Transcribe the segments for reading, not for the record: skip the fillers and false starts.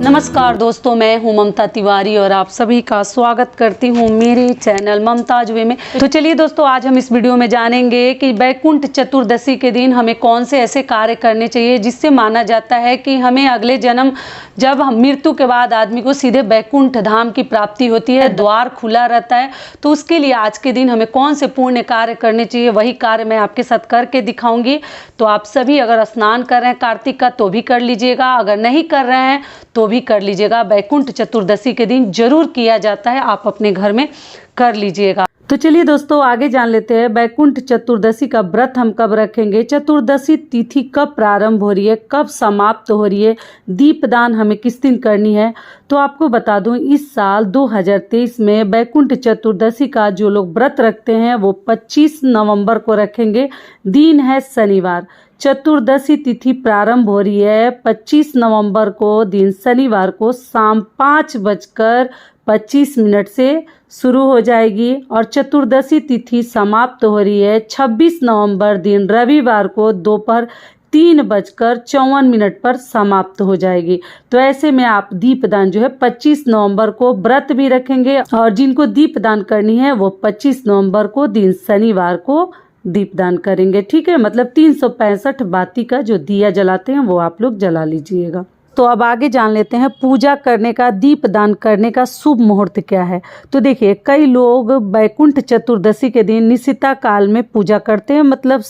नमस्कार दोस्तों, मैं हूं ममता तिवारी और आप सभी का स्वागत करती हूं मेरे चैनल ममताज वे में। तो चलिए दोस्तों, आज हम इस वीडियो में जानेंगे कि वैकुंठ चतुर्दशी के दिन हमें कौन से ऐसे कार्य करने चाहिए जिससे माना जाता है कि हमें अगले जन्म, जब हम मृत्यु के बाद आदमी को सीधे वैकुंठ धाम की प्राप्ति होती है, द्वार खुला रहता है। तो उसके लिए आज के दिन हमें कौन से पुण्य कार्य करने चाहिए, वही कार्य मैं आपके साथ करके दिखाऊंगी। तो आप सभी अगर स्नान कर रहे हैं कार्तिक का तो भी कर लीजिएगा, अगर नहीं कर रहे हैं तो भी कर लीजिएगा। वैकुंठ चतुर्दशी के दिन जरूर किया जाता है, आप अपने घर में कर लीजिएगा। तो चलिए दोस्तों, आगे जान लेते हैं वैकुंठ चतुर्दशी का व्रत हम कब रखेंगे, चतुर्दशी तिथि कब प्रारंभ हो रही है, कब समाप्त हो रही है, दीपदान हमें किस दिन करनी है। तो आपको बता दूं, इस साल 2023 में वैकुंठ चतुर्दशी का जो लोग व्रत रखते हैं वो 25 नवंबर को रखेंगे। दिन है शनिवार। चतुर्दशी तिथि प्रारंभ हो रही है 25 नवंबर को, दिन शनिवार को शाम 5:25 से शुरू हो जाएगी और चतुर्दशी तिथि समाप्त हो रही है 26 नवंबर दिन रविवार को दोपहर 3:54 पर समाप्त हो जाएगी। तो ऐसे में आप दीपदान जो है 25 नवंबर को व्रत भी रखेंगे और जिनको दीपदान करनी है वो 25 नवंबर को दिन शनिवार को दीपदान करेंगे। ठीक है, मतलब 365 बाती का जो दिया जलाते हैं वो आप लोग जला लीजिएगा। तो अब आगे जान लेते हैं पूजा करने का, दीपदान करने का शुभ मुहूर्त क्या है। तो देखिए, कई लोग वैकुंठ चतुर्दशी के दिन निशिता काल में पूजा करते हैं, मतलब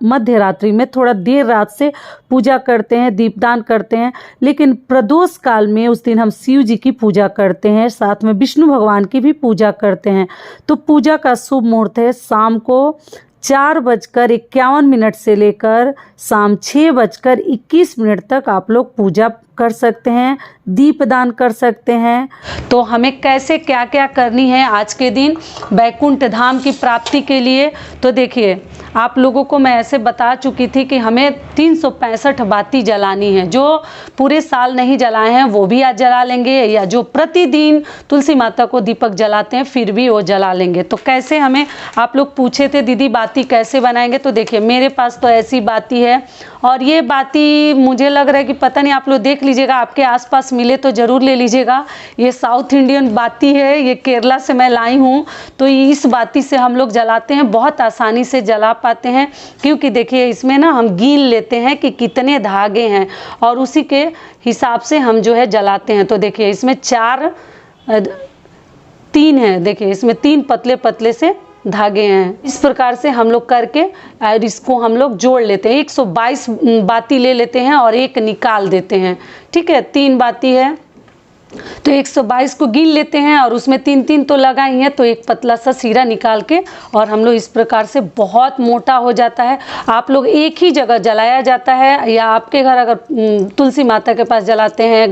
मध्य रात्रि में थोड़ा देर रात से पूजा करते हैं, दीपदान करते हैं। लेकिन प्रदोष काल में उस दिन हम शिव जी की पूजा करते हैं, साथ में विष्णु भगवान की भी पूजा करते हैं। तो पूजा का शुभ मुहूर्त है शाम को 4:51 से लेकर शाम 6:21 तक आप लोग पूजा कर सकते हैं, दीपदान कर सकते हैं। तो हमें कैसे क्या क्या करनी है आज के दिन वैकुंठ धाम की प्राप्ति के लिए, तो देखिए, आप लोगों को मैं ऐसे बता चुकी थी कि हमें 365 बाती जलानी है। जो पूरे साल नहीं जलाए हैं वो भी आज जला लेंगे, या जो प्रतिदिन तुलसी माता को दीपक जलाते हैं फिर भी वो जला लेंगे। तो कैसे हमें, आप लोग पूछे थे दीदी बाती कैसे बनाएंगे, तो देखिए मेरे पास तो ऐसी बाती है और ये बाती मुझे लग रहा है कि पता नहीं, आप लोग देख लीजिएगा, आपके आसपास मिले तो ज़रूर ले लीजिएगा। ये साउथ इंडियन बाती है, ये केरला से मैं लाई हूँ। तो इस बाती से हम लोग जलाते हैं, बहुत आसानी से जला पाते हैं, क्योंकि देखिए इसमें ना हम गिन लेते हैं कि कितने धागे हैं और उसी के हिसाब से हम जो है जलाते हैं। तो देखिए इसमें 3 है, देखिए इसमें 3 पतले पतले से धागे हैं। इस प्रकार से हम लोग करके और इसको हम लोग जोड़ लेते हैं। 122 बाती ले लेते हैं और एक निकाल देते हैं। ठीक है, 3 बाती है तो 122 को गिन लेते हैं और उसमें 3-3 तो लगा ही है, तो एक पतला सा सीरा निकाल के और हम लोग इस प्रकार से, बहुत मोटा हो जाता है। आप लोग एक ही जगह जलाया जाता है, या आपके घर अगर तुलसी माता के पास जलाते हैं,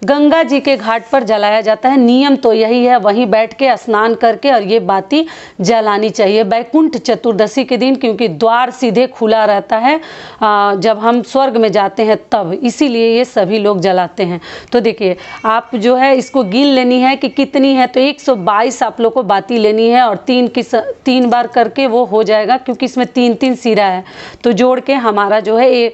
गंगा जी के घाट पर जलाया जाता है। नियम तो यही है, वहीं बैठ के स्नान करके और ये बाती जलानी चाहिए वैकुंठ चतुर्दशी के दिन, क्योंकि द्वार सीधे खुला रहता है जब हम स्वर्ग में जाते हैं तब, इसीलिए ये सभी लोग जलाते हैं। तो देखिए, आप जो है इसको गिन लेनी है कि कितनी है, तो 122 आप लोग को बाती लेनी है और 3 बार करके वो हो जाएगा, क्योंकि इसमें 3-3 सिरा है। तो जोड़ के हमारा जो है ये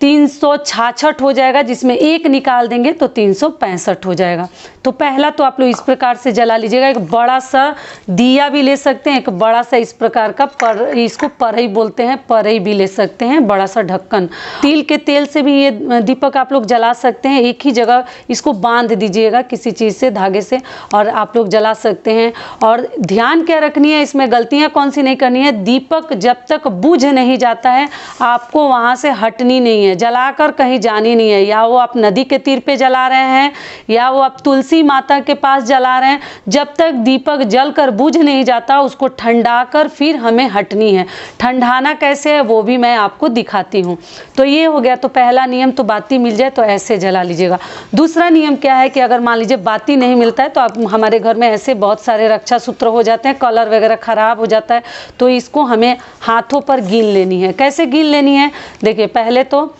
366 हो जाएगा, जिसमें एक निकाल देंगे तो 365 हो जाएगा। तो पहला तो आप लोग इस प्रकार से जला लीजिएगा। एक बड़ा सा दिया भी ले सकते हैं, एक बड़ा सा इस प्रकार का इसको परई बोलते हैं, परई भी ले सकते हैं, बड़ा सा ढक्कन। तिल के तेल से भी ये दीपक आप लोग जला सकते हैं। एक ही जगह इसको बांध दीजिएगा किसी चीज़ से, धागे से, और आप लोग जला सकते हैं। और ध्यान क्या रखनी है, इसमें गलतियाँ कौन सी नहीं करनी है। दीपक जब तक बुझ नहीं जाता है आपको वहाँ से हटनी नहीं है, जलाकर कहीं जानी नहीं है। या वो आप नदी के तीर पे जला रहे हैं या वो आप तुलसी माता के पास जला रहे हैं, जब तक दीपक जलकर बुझ नहीं जाता उसको ठंडाकर फिर हमें हटनी है। ठंडाना कैसे है वो भी मैं आपको दिखाती हूँ। तो ये हो गया, तो पहला नियम, तो बाती मिल जाए तो ऐसे जला लीजिएगा। दूसरा नियम क्या है कि अगर मान लीजिए बाती नहीं मिलता है तो आप, हमारे घर में ऐसे बहुत सारे रक्षा सूत्र हो जाते हैं, कलर वगैरह खराब हो जाता है, तो इसको हमें हाथों पर गिन लेनी है। कैसे गिन लेनी है, देखिए पहले तो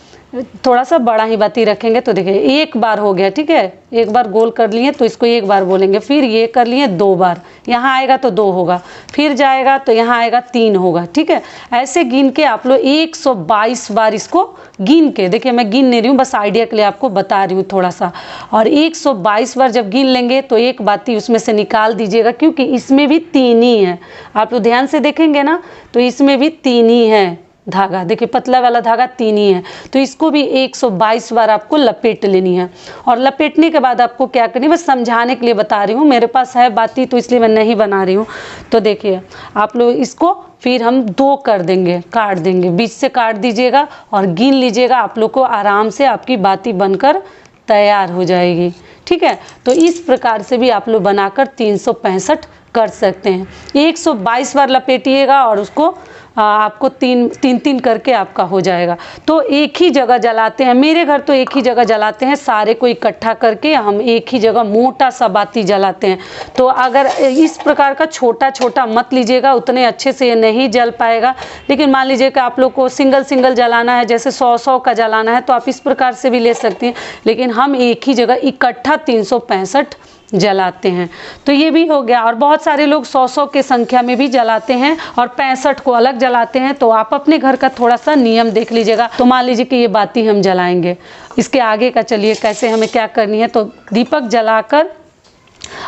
थोड़ा सा बड़ा ही बाती रखेंगे तो देखिए एक बार हो गया, ठीक है, एक बार गोल कर लिए तो इसको एक बार बोलेंगे, फिर ये कर लिए 2 बार, यहाँ आएगा तो 2 होगा, फिर जाएगा तो यहाँ आएगा 3 होगा, ठीक है। ऐसे गिन के आप लोग 122 बार इसको गिन के, देखिए मैं गिन नहीं रही हूँ, बस आइडिया के लिए आपको बता रही हूँ थोड़ा सा। और 122 बार जब गिन लेंगे तो एक बाती उसमें से निकाल दीजिएगा, क्योंकि इसमें भी 3 ही है। आप लोग ध्यान से देखेंगे ना तो इसमें भी 3 ही है धागा, देखिए पतला वाला धागा 3 ही है, तो इसको भी 122 बार आपको लपेट लेनी है। और लपेटने के बाद आपको क्या करनी है, बस समझाने के लिए बता रही हूँ, मेरे पास है बाती तो इसलिए मैं नहीं बना रही हूँ। तो देखिए आप लोग इसको फिर हम 2 कर देंगे, काट देंगे, बीच से काट दीजिएगा और गिन लीजिएगा, आप लोग को आराम से आपकी बाती बनकर तैयार हो जाएगी, ठीक है। तो इस प्रकार से भी आप लोग बनाकर 365 कर सकते हैं। 122 बार लपेटिएगा और उसको आपको तीन करके आपका हो जाएगा। तो एक ही जगह जलाते हैं, मेरे घर तो एक ही जगह जलाते हैं, सारे को इकट्ठा करके हम एक ही जगह मोटा सा बाती जलाते हैं। तो अगर इस प्रकार का छोटा छोटा मत लीजिएगा, उतने अच्छे से ये नहीं जल पाएगा। लेकिन मान लीजिए कि आप लोग को सिंगल सिंगल जलाना है, जैसे 100 का जलाना है, तो आप इस प्रकार से भी ले सकते हैं। लेकिन हम एक ही जगह इकट्ठा 365 जलाते हैं। तो ये भी हो गया। और बहुत सारे लोग 100 के संख्या में भी जलाते हैं और 65 को अलग जलाते हैं। तो आप अपने घर का थोड़ा सा नियम देख लीजिएगा। तो मान लीजिए कि ये बाती हम जलाएंगे, इसके आगे का चलिए कैसे हमें क्या करनी है। तो दीपक जलाकर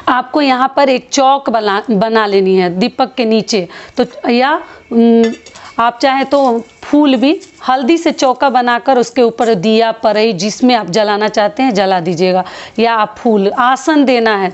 आपको यहाँ पर एक चौक बना लेनी है दीपक के नीचे। तो या आप चाहे तो फूल भी हल्दी से चौका बनाकर उसके ऊपर दिया परई जिसमें आप जलाना चाहते हैं जला दीजिएगा। या आप फूल आसन देना है,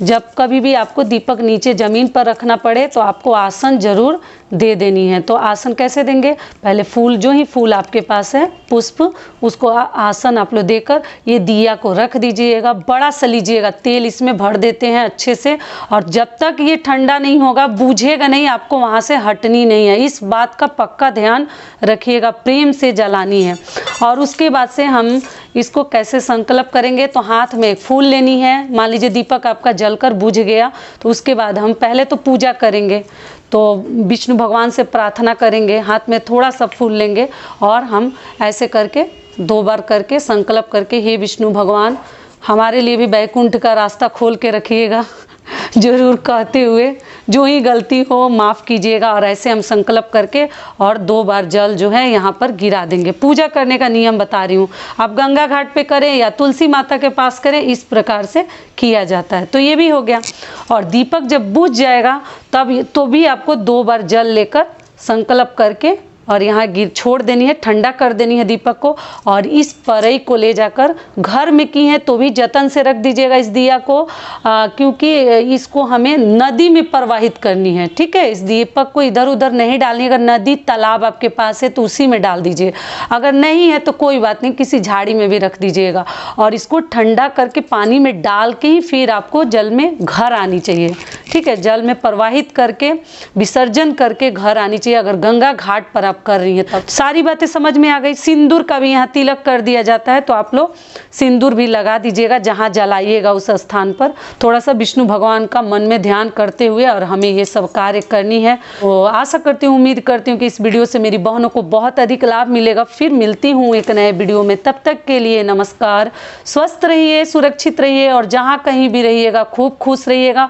जब कभी भी आपको दीपक नीचे ज़मीन पर रखना पड़े तो आपको आसन जरूर दे देनी है। तो आसन कैसे देंगे, पहले फूल, जो ही फूल आपके पास है पुष्प, उसको आसन आप लोग देकर ये दिया को रख दीजिएगा। बड़ा सा लीजिएगा, तेल इसमें भर देते हैं अच्छे से, और जब तक ये ठंडा नहीं होगा, बूझेगा नहीं, आपको वहाँ से हटनी नहीं है। इस बात का पक्का ध्यान रखिएगा, प्रेम से जलानी है। और उसके बाद से हम इसको कैसे संकल्प करेंगे, तो हाथ में एक फूल लेनी है। मान लीजिए दीपक आपका जलकर बुझ गया, तो उसके बाद हम पहले तो पूजा करेंगे, तो विष्णु भगवान से प्रार्थना करेंगे, हाथ में थोड़ा सा फूल लेंगे और हम ऐसे करके 2 बार करके संकल्प करके, हे विष्णु भगवान हमारे लिए भी वैकुंठ का रास्ता खोल के रखिएगा जरूर कहते हुए, जो ही गलती हो माफ़ कीजिएगा। और ऐसे हम संकल्प करके और 2 बार जल जो है यहाँ पर गिरा देंगे। पूजा करने का नियम बता रही हूँ, आप गंगा घाट पे करें या तुलसी माता के पास करें, इस प्रकार से किया जाता है। तो ये भी हो गया। और दीपक जब बुझ जाएगा तब तो भी आपको 2 बार जल लेकर संकल्प करके और यहाँ छोड़ देनी है, ठंडा कर देनी है दीपक को। और इस परई को ले जाकर घर में की है तो भी जतन से रख दीजिएगा इस दिया को, क्योंकि इसको हमें नदी में प्रवाहित करनी है, ठीक है। इस दीपक को इधर उधर नहीं डालनी। अगर नदी तालाब आपके पास है तो उसी में डाल दीजिए, अगर नहीं है तो कोई बात नहीं, किसी झाड़ी में भी रख दीजिएगा। और इसको ठंडा करके पानी में डाल के ही फिर आपको जल में घर आनी चाहिए, ठीक है। जल में प्रवाहित करके विसर्जन करके घर आनी चाहिए, अगर गंगा घाट पर कर रही है तब। सारी बातें समझ में आ गई। सिंदूर का भी यहाँ तिलक कर दिया जाता है, तो आप लोग सिंदूर भी लगा दीजिएगा जहाँ जलाइएगा उस स्थान पर। थोड़ा सा विष्णु भगवान का मन में ध्यान करते हुए और हमें ये सब कार्य करनी है। तो आशा करती हूँ, उम्मीद करती हूँ कि इस वीडियो से मेरी बहनों को बहुत अधिक लाभ मिलेगा। फिर मिलती हूँ एक नए वीडियो में, तब तक के लिए नमस्कार। स्वस्थ रहिए, सुरक्षित रहिए और जहाँ कहीं भी रहिएगा खूब खुश रहिएगा।